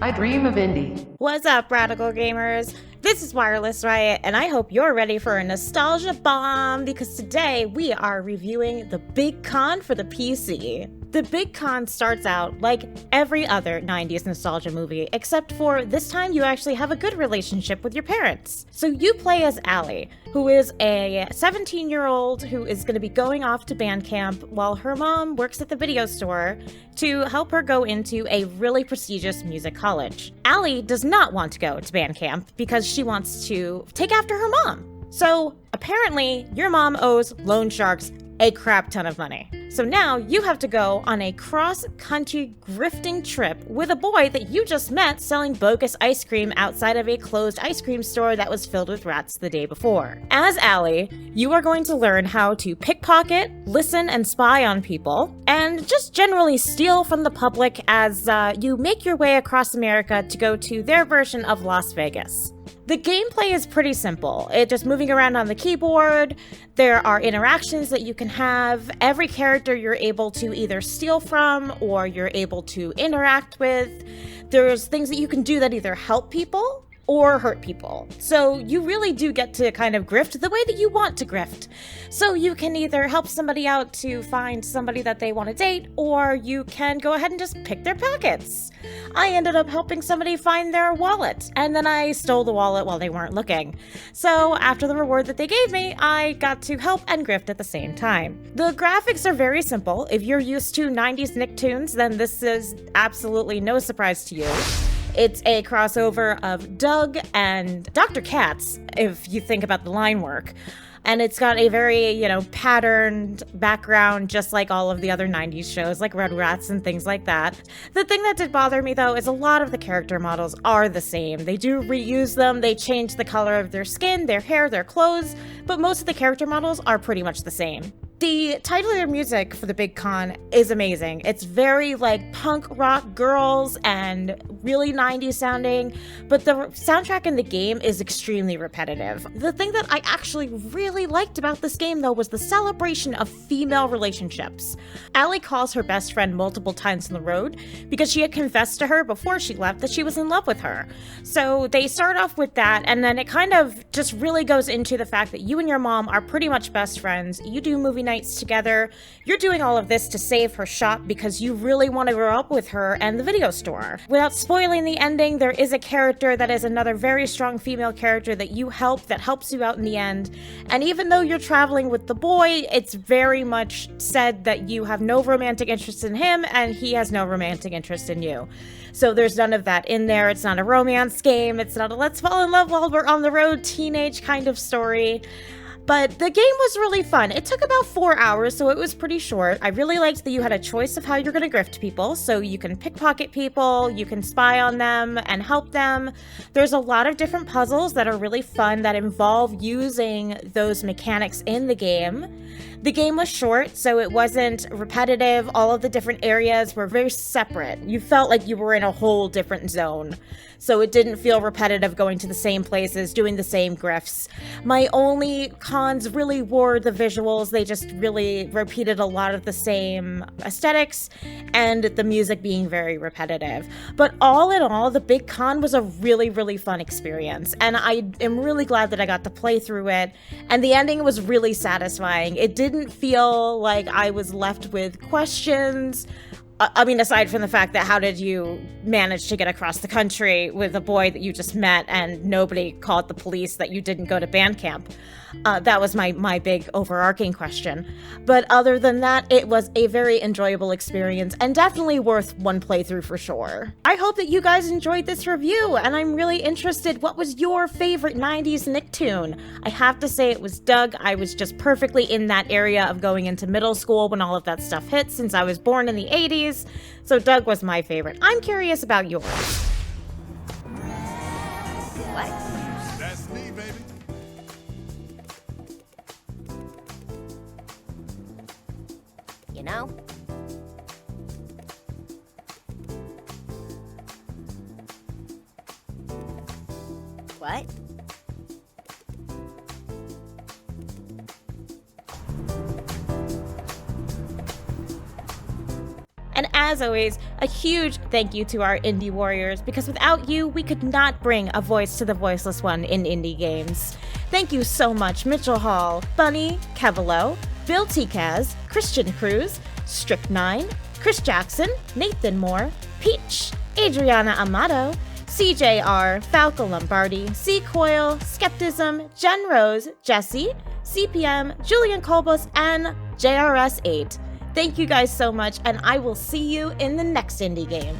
I dream of indie. What's up, Radical Gamers? This is Wireless Riot, and I hope you're ready for a nostalgia bomb because today we are reviewing The Big Con for the PC. The Big Con starts out like every other 90s nostalgia movie, except for this time you actually have a good relationship with your parents. So you play as Allie, who is a 17-year-old who is going to be going off to band camp while her mom works at the video store to help her go into a really prestigious music college. Allie does not want to go to band camp because she wants to take after her mom. So apparently your mom owes loan sharks a crap ton of money. So now you have to go on a cross-country grifting trip with a boy that you just met selling bogus ice cream outside of a closed ice cream store that was filled with rats the day before. As Allie, you are going to learn how to pickpocket, listen and spy on people, and just generally steal from the public as you make your way across America to go to their version of Las Vegas. The gameplay is pretty simple. It's just moving around on the keyboard. There are interactions that you can have. Every character you're able to either steal from or you're able to interact with. There's things that you can do that either help people or hurt people. So you really do get to kind of grift the way that you want to grift. So you can either help somebody out to find somebody that they want to date, or you can go ahead and just pick their pockets. I ended up helping somebody find their wallet, and then I stole the wallet while they weren't looking. So after the reward that they gave me, I got to help and grift at the same time. The graphics are very simple. If you're used to 90s Nicktoons, then this is absolutely no surprise to you. It's a crossover of Doug and Dr. Katz, if you think about the line work. And it's got a very, patterned background, just like all of the other 90s shows, like Rugrats and things like that. The thing that did bother me, though, is a lot of the character models are the same. They do reuse them, they change the color of their skin, their hair, their clothes, but most of the character models are pretty much the same. The title of their music for the Big Con is amazing. It's very like punk rock girls and really 90s sounding, but the soundtrack in the game is extremely repetitive. The thing that I actually really liked about this game, though, was the celebration of female relationships. Allie calls her best friend multiple times on the road because she had confessed to her before she left that she was in love with her. So they start off with that, and then it kind of just really goes into the fact that you and your mom are pretty much best friends. You do movie nights together. You're doing all of this to save her shop because you really want to grow up with her and the video store. Without spoiling the ending, there is a character that is another very strong female character that you help, that helps you out in the end. And even though you're traveling with the boy, it's very much said that you have no romantic interest in him and he has no romantic interest in you. So there's none of that in there. It's not a romance game. It's not a let's fall in love while we're on the road teenage kind of story. But the game was really fun. It took about 4 hours, so it was pretty short. I really liked that you had a choice of how you're going to grift people. So you can pickpocket people, you can spy on them and help them. There's a lot of different puzzles that are really fun that involve using those mechanics in the game. The game was short, so it wasn't repetitive. All of the different areas were very separate. You felt like you were in a whole different zone. So it didn't feel repetitive going to the same places, doing the same grifts. My only cons really were the visuals. They just really repeated a lot of the same aesthetics and the music being very repetitive. But all in all, the Big Con was a really, really fun experience. And I am really glad that I got to play through it. And the ending was really satisfying. It didn't feel like I was left with questions. I mean, aside from the fact that how did you manage to get across the country with a boy that you just met and nobody called the police that you didn't go to band camp? That was my big overarching question. But other than that, it was a very enjoyable experience and definitely worth one playthrough for sure. I hope that you guys enjoyed this review, and I'm really interested, what was your favorite 90s Nicktoon? I have to say it was Doug. I was just perfectly in that area of going into middle school when all of that stuff hit, since I was born in the 80s. So Doug was my favorite. I'm curious about yours. What? That's me, baby. You know? What? And as always, A huge thank you to our indie warriors, because without you, we could not bring a voice to the voiceless one in indie games. Thank you so much, Mitchell Hall, Bunny, Kevalo, Bill Tikaz, Christian Cruz, Strict9, Chris Jackson, Nathan Moore, Peach, Adriana Amato, CJR, Falco Lombardi, C. Coyle, Skepticism, Jen Rose, Jesse, CPM, Julian Kolbus, and JRS8. Thank you guys so much, and I will see you in the next indie game.